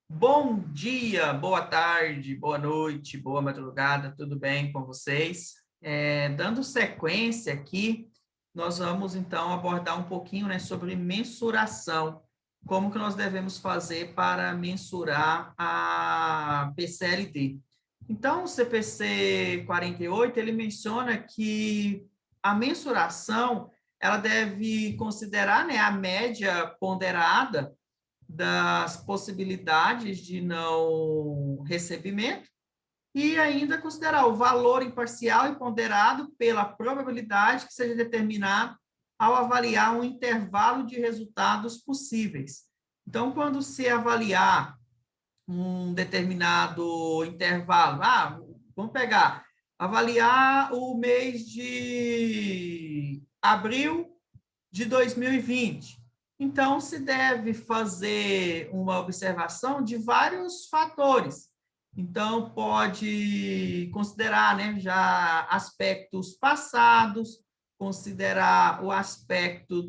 Bom dia, boa tarde, boa noite, boa madrugada, tudo bem com vocês? Dando sequência aqui, nós vamos então abordar um pouquinho, né, sobre mensuração. Como que nós devemos fazer para mensurar a PCLD? Então, o CPC 48, ele menciona que a mensuração, ela deve considerar, né, a média ponderada das possibilidades de não recebimento e ainda considerar o valor imparcial e ponderado pela probabilidade que seja determinado ao avaliar um intervalo de resultados possíveis. Então, quando se avaliar um determinado intervalo, vamos pegar, avaliar o mês de abril de 2020. Então, se deve fazer uma observação de vários fatores. Então, pode considerar, né, já aspectos passados, considerar o aspecto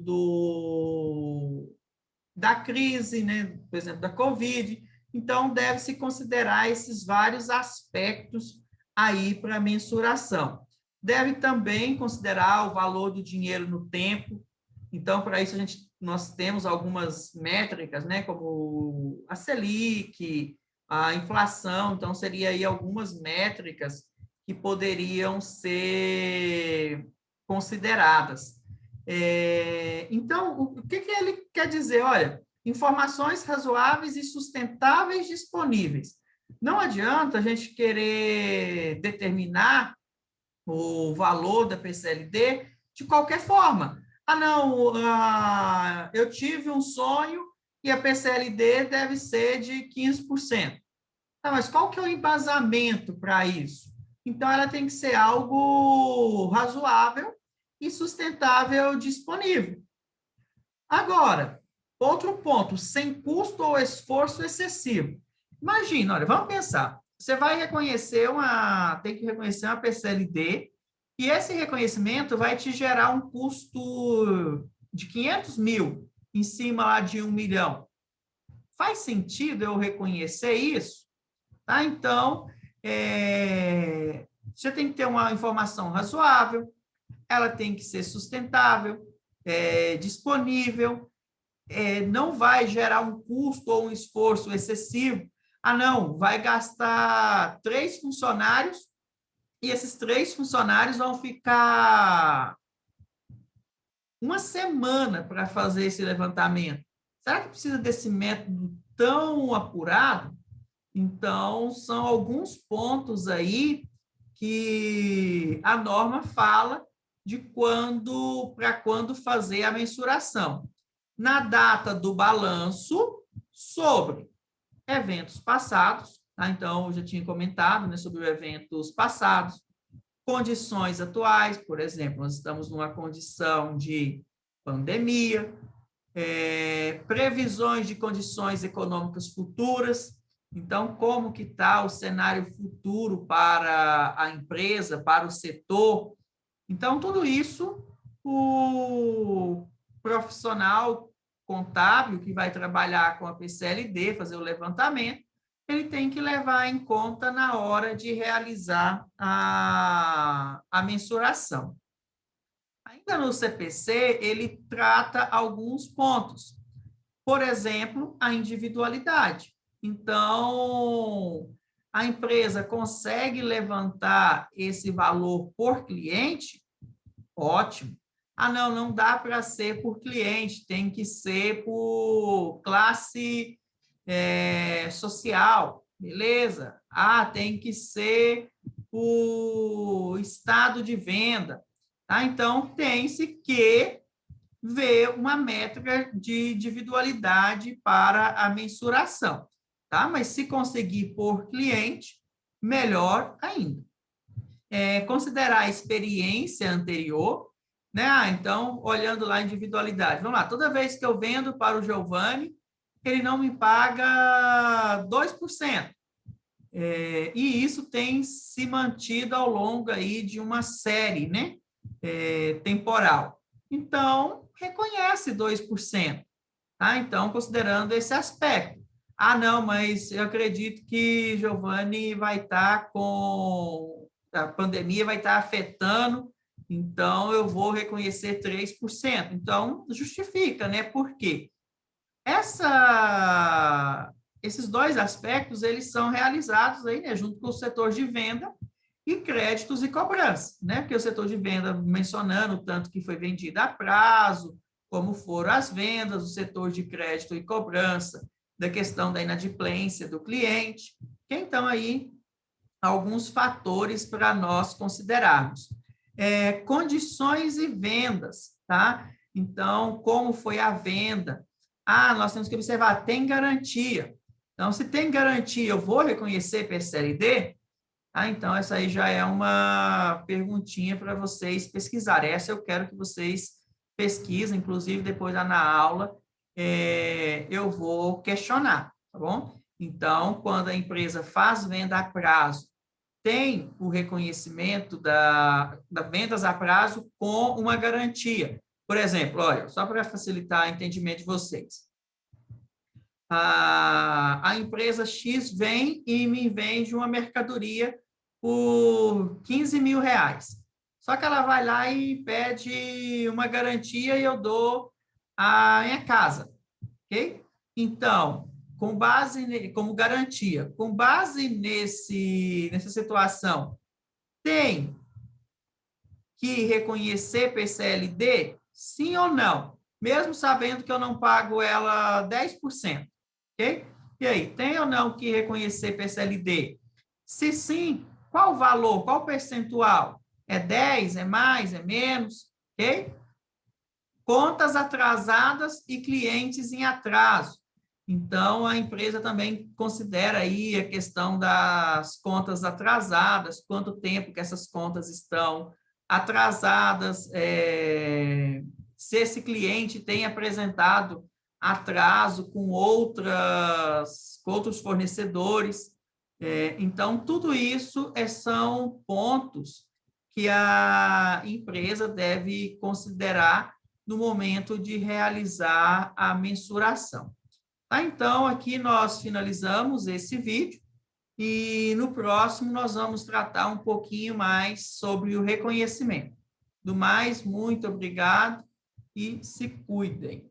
da crise, né, por exemplo, da Covid. Então, deve-se considerar esses vários aspectos aí para a mensuração. Deve também considerar o valor do dinheiro no tempo. Então, para isso, nós temos algumas métricas, né, como a Selic, a inflação. Então, seria aí algumas métricas que poderiam ser consideradas. Então, o que ele quer dizer? Olha, informações razoáveis e sustentáveis disponíveis. Não adianta a gente querer determinar o valor da PCLD de qualquer forma. Não, eu tive um sonho e a PCLD deve ser de 15%. Mas qual que é o embasamento para isso? Então, ela tem que ser algo razoável e sustentável disponível. Agora, outro ponto, sem custo ou esforço excessivo. Imagina, olha, vamos pensar. Você vai tem que reconhecer uma PCLD, e esse reconhecimento vai te gerar um custo de 500 mil em cima lá de 1 milhão. Faz sentido eu reconhecer isso? Tá? Então, você tem que ter uma informação razoável, ela tem que ser sustentável, disponível, não vai gerar um custo ou um esforço excessivo. Não, vai gastar 3 funcionários e esses 3 funcionários vão ficar uma semana para fazer esse levantamento. Será que precisa desse método tão apurado? Então, são alguns pontos aí que a norma fala de para quando fazer a mensuração. Na data do balanço, sobre eventos passados, tá? Então, eu já tinha comentado, né, sobre eventos passados, condições atuais, por exemplo, nós estamos numa condição de pandemia, previsões de condições econômicas futuras. Então, como que está o cenário futuro para a empresa, para o setor? Então, tudo isso, o profissional contábil que vai trabalhar com a PCLD, fazer o levantamento, ele tem que levar em conta na hora de realizar a mensuração. Ainda no CPC, ele trata alguns pontos. Por exemplo, a individualidade. Então, a empresa consegue levantar esse valor por cliente? Ótimo. Não dá para ser por cliente, tem que ser por classe social, beleza? Tem que ser por estado de venda. Tá? Então, tem-se que ver uma métrica de individualidade para a mensuração, tá? Mas se conseguir por cliente, melhor ainda. Considerar a experiência anterior, né? Então, olhando lá a individualidade. Vamos lá, toda vez que eu vendo para o Giovanni, ele não me paga 2%. E isso tem se mantido ao longo aí de uma série, né? Temporal. Então, reconhece 2%. Tá? Então, considerando esse aspecto. Ah, não, mas eu acredito que Giovanni vai estar com... A pandemia vai estar afetando, então eu vou reconhecer 3%. Então, justifica, né? Por quê? Esses dois aspectos, eles são realizados aí, né, junto com o setor de venda e créditos e cobrança, né? Porque o setor de venda, mencionando o tanto que foi vendido a prazo, como foram as vendas, o setor de crédito e cobrança, da questão da inadimplência do cliente. Então, aí, alguns fatores para nós considerarmos. Condições e vendas, tá? Então, como foi a venda? Ah, nós temos que observar, tem garantia. Então, se tem garantia, eu vou reconhecer PSLD? Ah, então, essa aí já é uma perguntinha para vocês pesquisarem. Essa eu quero que vocês pesquisem, inclusive depois lá na aula, eu vou questionar, tá bom? Então, quando a empresa faz venda a prazo, tem o reconhecimento da vendas a prazo com uma garantia. Por exemplo, olha, só para facilitar o entendimento de vocês, a empresa X vem e me vende uma mercadoria por 15 mil reais. Só que ela vai lá e pede uma garantia e eu dou a minha casa, ok? Então, como garantia, com base nessa situação, tem que reconhecer PCLD? Sim ou não? Mesmo sabendo que eu não pago ela 10%, ok? E aí, tem ou não que reconhecer PCLD? Se sim, qual o valor, qual o percentual? É 10, é mais, é menos, ok? Contas atrasadas e clientes em atraso. Então, a empresa também considera aí a questão das contas atrasadas, quanto tempo que essas contas estão atrasadas, se esse cliente tem apresentado atraso com outros fornecedores. Então, tudo isso são pontos que a empresa deve considerar no momento de realizar a mensuração. Tá? Então, aqui nós finalizamos esse vídeo e no próximo nós vamos tratar um pouquinho mais sobre o reconhecimento. Do mais, muito obrigado e se cuidem.